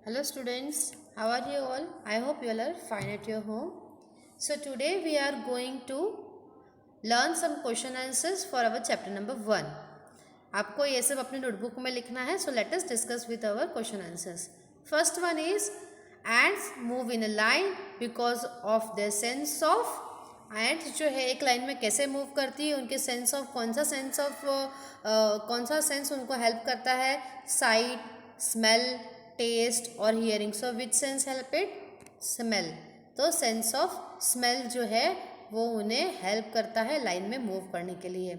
Hello students, how are you all? I hope you all are fine at your home. So today we are going to learn some question answers for our chapter number 1. आपको ये सब अपने notebook में लिखना है. So let us discuss with our question answers. First one is ants move in a line because of their sense of. ants जो है एक लाइन में कैसे मूव करती है, उनके सेंस ऑफ कौन सा सेंस उनको हेल्प करता है, साइट, स्मेल, टेस्ट और hearing. So which sense help it? Smell. तो सेंस ऑफ स्मेल जो है वो उन्हें हेल्प करता है लाइन में मूव करने के लिए.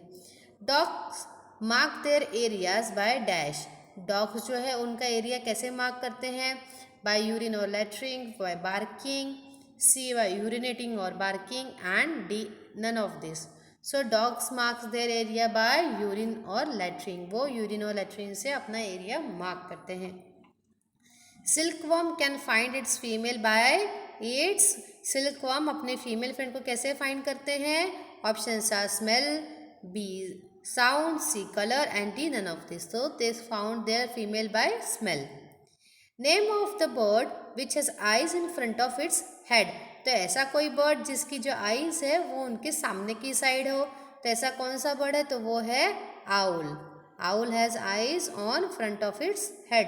Dogs mark their areas by dash. Dogs जो है उनका एरिया कैसे मार्क करते हैं? बाय यूरिन और latrine, by barking, C by urinating और barking, and D none of this. So dogs marks their area by urine और लैट्रिंग. वो यूरिन और लैट्रिन से अपना एरिया मार्क करते हैं. Silkworm can find its female by its. Silkworm अपने female friend को कैसे फाइंड करते हैं? Options are smell, B sound, C colour and D none of this. तो they found their female by smell. Name of the bird which has eyes in front of its head. तो ऐसा कोई bird जिसकी जो eyes है वो उनके सामने की साइड हो, तो ऐसा कौन सा बर्ड है? तो वो है owl. Owl has eyes on front of its head.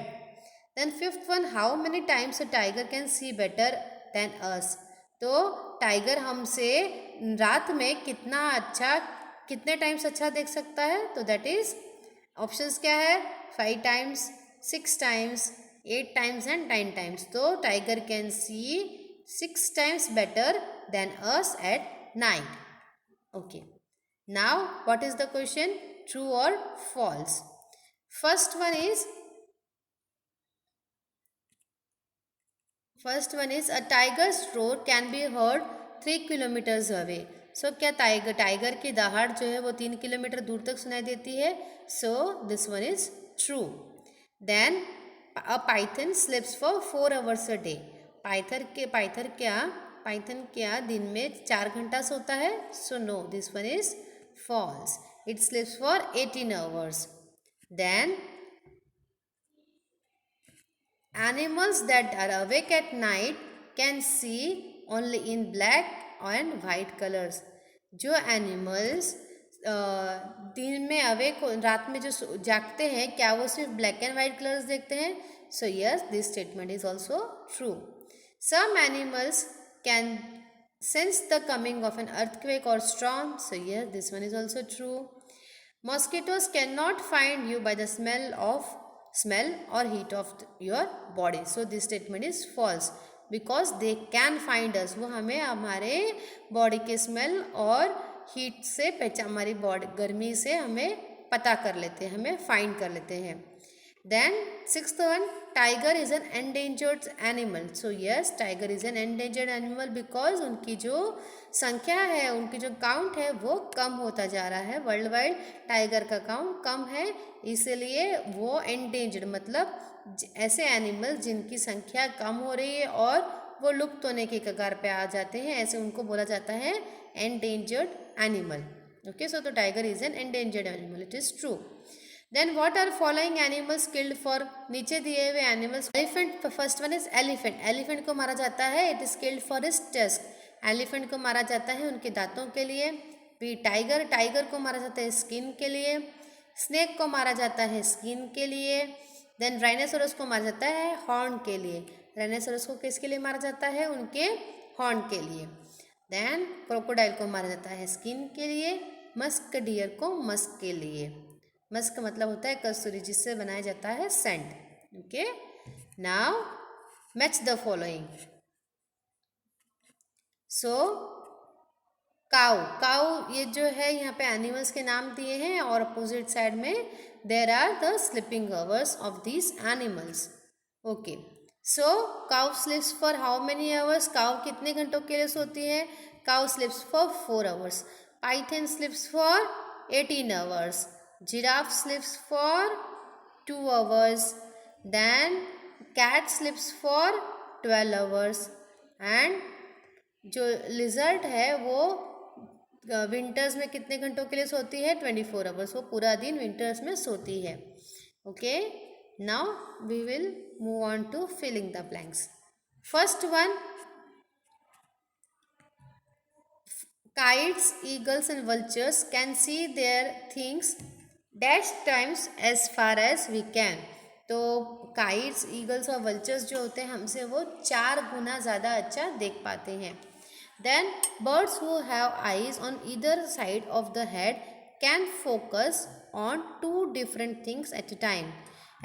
Then fifth one, how many times a tiger can see better than us. तो टाइगर हमसे रात में कितने टाइम्स अच्छा देख सकता है? तो दैट इज ऑप्शंस क्या है? 5 times, 6 times, 8 times and 9 times. तो tiger can see 6 times better than us at night. Okay, now what is the question? True और false. First one is a tiger's roar can be heard 3 kilometers away. So क्या tiger की दहाड़ जो है वो 3 kilometre दूर तक सुनाई देती है? So this one is true. Then a python sleeps for 4 hours a day. Python क्या दिन में 4 घंटा सोता है? So no, this one is false. It sleeps for 18 hours. Then animals that are awake at night can see only in black and white colors. जो animals दिन में awake रात में जो जागते हैं, क्या वो सिर्फ ब्लैक एंड वाइट कलर्स देखते हैं? So yes, this statement is also true. Some animals can sense the coming of an earthquake or storm. So yes, this one is also true. Mosquitoes cannot find you by the smell or heat of your body. So this statement is false because they can find us. वो हमें हमारे body के smell और heat से हमारी body गर्मी से हमें पता कर लेते हैं, हमें फाइंड कर लेते हैं. Then sixth one, tiger is an endangered animal. So yes, tiger is an endangered animal because उनकी जो संख्या है, उनकी जो काउंट है वो कम होता जा रहा है. वर्ल्ड वाइड टाइगर का काउंट कम है, इसलिए वो एंडेंजर्ड मतलब ऐसे एनिमल जिनकी संख्या कम हो रही है और वो लुप्त होने के कगार पे आ जाते हैं, ऐसे उनको बोला जाता है एंडेंजर्ड एनिमल. ओके, सो तो tiger is an endangered animal. It is true. Then what are following animals killed for. नीचे दिए हुए animals. Elephant, first one is elephant. Elephant को मारा जाता है, it is killed for his tusk. Elephant को मारा जाता है उनके दांतों के लिए. फिर टाइगर को मारा जाता है स्किन के लिए. स्नेक को मारा जाता है स्किन के लिए. देन राइनोसोरस को मारा जाता है हॉर्न के लिए. राइनोसोरस को किसके लिए मारा जाता है? उनके हॉर्न के लिए. देन क्रोकोडाइल को मारा जाता है स्किन के लिए. मस्क डियर को मस्क के लिए. मस्क मतलब होता है कस्तूरी, जिससे बनाया जाता है scent. Okay, now match the following. So cow ये जो है यहाँ पे एनिमल्स के नाम दिए हैं और अपोजिट साइड में there are the sleeping hours of these animals. Okay, so cow sleeps for how many hours. Cow कितने घंटों के लिए सोती है? Cow sleeps for 4 hours. Python sleeps for 18 hours. Giraffe sleeps for 2 hours. Then cat sleeps for 12 hours. And जो lizard है वो winters में कितने घंटों के लिए सोती है? 24 आवर्स. वो पूरा दिन विंटर्स में सोती है. Okay, Now we will move on to filling the blanks. First one, kites, eagles and vultures can see their things dash times as far as we can. तो काइट्स, ईगल्स और vultures जो होते हैं हमसे वो 4 गुना ज़्यादा अच्छा देख पाते हैं. Then birds who have eyes on either side of the head can focus on 2 different things at a time.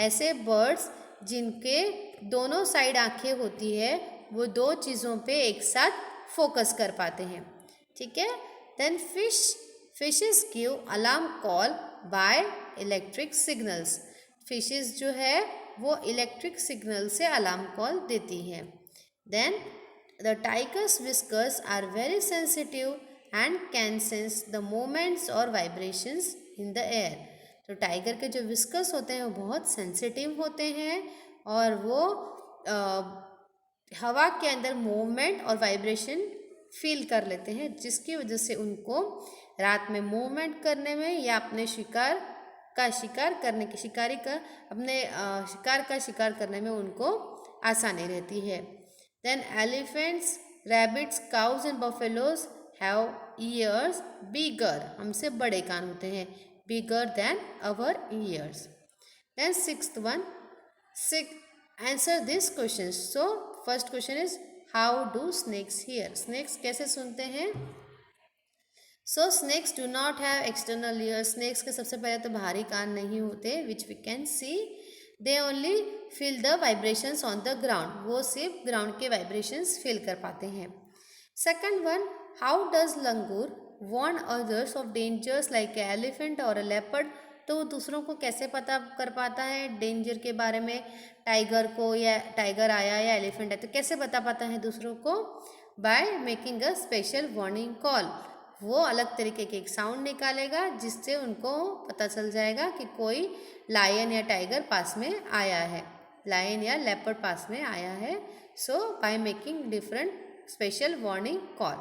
ऐसे बर्ड्स जिनके दोनों साइड आंखें होती है वो 2 चीज़ों पे एक साथ फोकस कर पाते हैं. ठीक है. Then fishes give alarm call by electric signals. Fishes जो है वो इलेक्ट्रिक सिग्नल से अलार्म कॉल देती हैं. Then the tigers whiskers are very sensitive and can sense the moments और वाइब्रेशंस इन द एयर. तो टाइगर के जो विस्कर्स होते हैं वो बहुत सेंसिटिव होते हैं और वो हवा के अंदर मूवमेंट और वाइब्रेशन फील कर लेते हैं, जिसकी वजह से उनको रात में मूवमेंट करने में या अपने शिकार का शिकार करने में उनको आसानी रहती है. Then elephants, rabbits, cows and buffaloes have ears bigger, हमसे बड़े कान होते हैं, bigger than our ears. Then sixth one, answer this question. So first question is how do snakes hear. Snakes कैसे सुनते हैं. So snakes do not have external ears. Snakes के सबसे पहले तो बाहरी कान नहीं होते which we can see. They only feel the vibrations on the ground. वो सिर्फ ग्राउंड के वाइब्रेशंस फील कर पाते हैं. Second one, how does langur warn others of dangers like elephant और लेपर्ड. तो वो दूसरों को कैसे पता कर पाता है डेंजर के बारे में. टाइगर को या टाइगर आया या एलिफेंट है तो कैसे बता पाता है दूसरों को. By making a special warning call. वो अलग तरीके के एक साउंड निकालेगा जिससे उनको पता चल जाएगा कि कोई लायन या टाइगर पास में आया है, लायन या लेपर्ड पास में आया है. So by making different special warning call.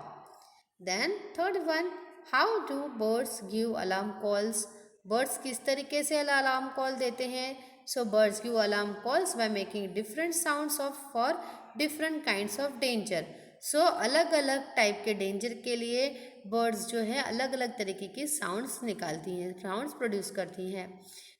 Then third one, how do birds give alarm calls. Birds किस तरीके से अलार्म कॉल देते हैं. So birds give alarm calls by making different sounds for different kinds of danger. So अलग अलग type के danger के लिए बर्ड्स जो है अलग अलग तरीके की साउंड्स निकालती हैं, साउंड्स प्रोड्यूस करती हैं.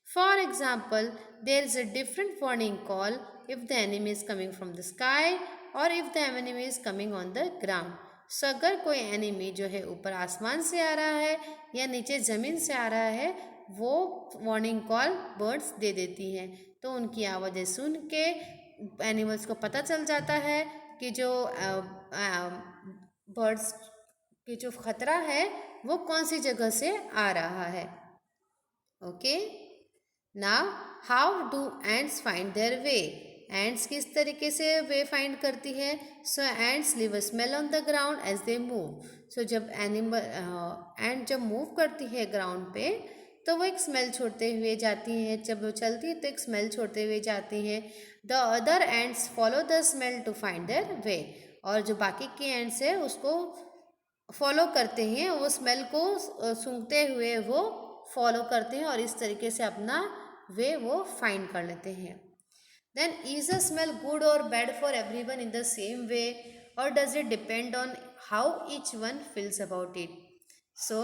For example, there is a different warning call if the enemy is coming from the sky और if the enemy is coming on the ground. So अगर कोई एनिमी जो है ऊपर आसमान से आ रहा है या नीचे ज़मीन से आ रहा है वो वार्निंग कॉल बर्ड्स दे देती हैं. तो उनकी आवाज़ें सुन के एनिमल्स को पता चल जाता है कि जो बर्ड्स की जो खतरा है वो कौन सी जगह से आ रहा है. Okay. Now how do ants find their way. Ants किस तरीके से वे फाइंड करती है. So ants leave a smell on the ground as they move. So जब एंड जब मूव करती है ग्राउंड पे तो वो एक स्मेल छोड़ते हुए जाती हैं. जब वो चलती है तो एक स्मेल छोड़ते हुए जाती हैं. The other ants follow the smell to find their way. और जो बाकी के एंड्स है उसको फॉलो करते हैं, वो स्मेल को सूंघते हुए वो फॉलो करते हैं और इस तरीके से अपना वे वो फाइंड कर लेते हैं. Then is a smell good और bad for everyone in the same way और does it depend on how each one feels about it. So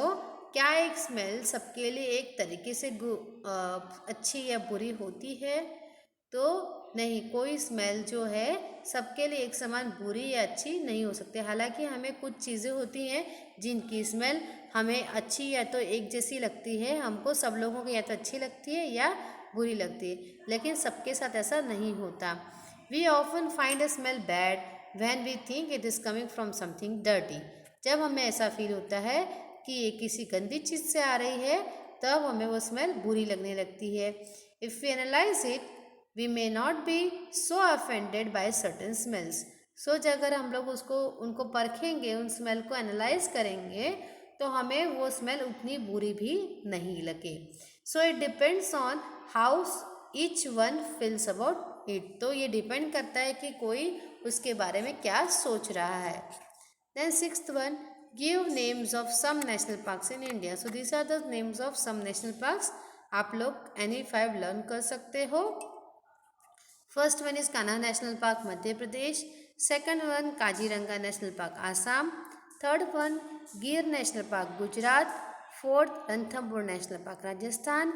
क्या एक स्मेल सबके लिए एक तरीके से अच्छी या बुरी होती है. तो नहीं, कोई स्मेल जो है सबके लिए एक समान बुरी या अच्छी नहीं हो सकती. हालांकि हमें कुछ चीज़ें होती हैं जिनकी स्मेल हमें अच्छी या तो एक जैसी लगती है, हमको सब लोगों को या तो अच्छी लगती है या बुरी लगती है, लेकिन सबके साथ ऐसा नहीं होता. We often find a smell bad when we think it is coming from something dirty. जब हमें ऐसा फील होता है कि ये किसी गंदी चीज़ से आ रही है तब हमें वो स्मेल बुरी लगने लगती है. If we analyse it we may not be so offended by certain smells. So अगर हम लोग उनको परखेंगे, उन स्मेल को एनालाइज करेंगे तो हमें वो स्मेल उतनी बुरी भी नहीं लगे. So it depends on how each one feels about it. तो ये डिपेंड करता है कि कोई उसके बारे में क्या सोच रहा है. Then sixth one, give names of some national parks in India. So this are the names of some national parks. आप लोग NE5 लर्न कर सकते हो. First one is Kanha national park Madhya Pradesh, second one Kaziranga national park Assam, third one Gir national park Gujarat, fourth Ranthambore national park Rajasthan,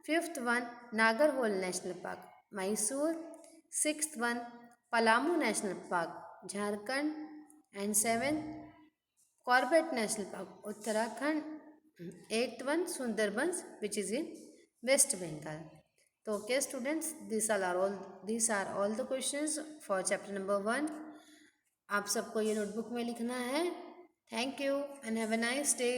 fifth one Nagarhole national park Mysore, sixth one Palamau national park Jharkhand and seventh Corbett national park Uttarakhand, eighth one Sundarbans which is in West Bengal. तो okay students, these are all the questions for chapter number 1. आप सबको ये notebook में लिखना है. Thank you and have a nice day.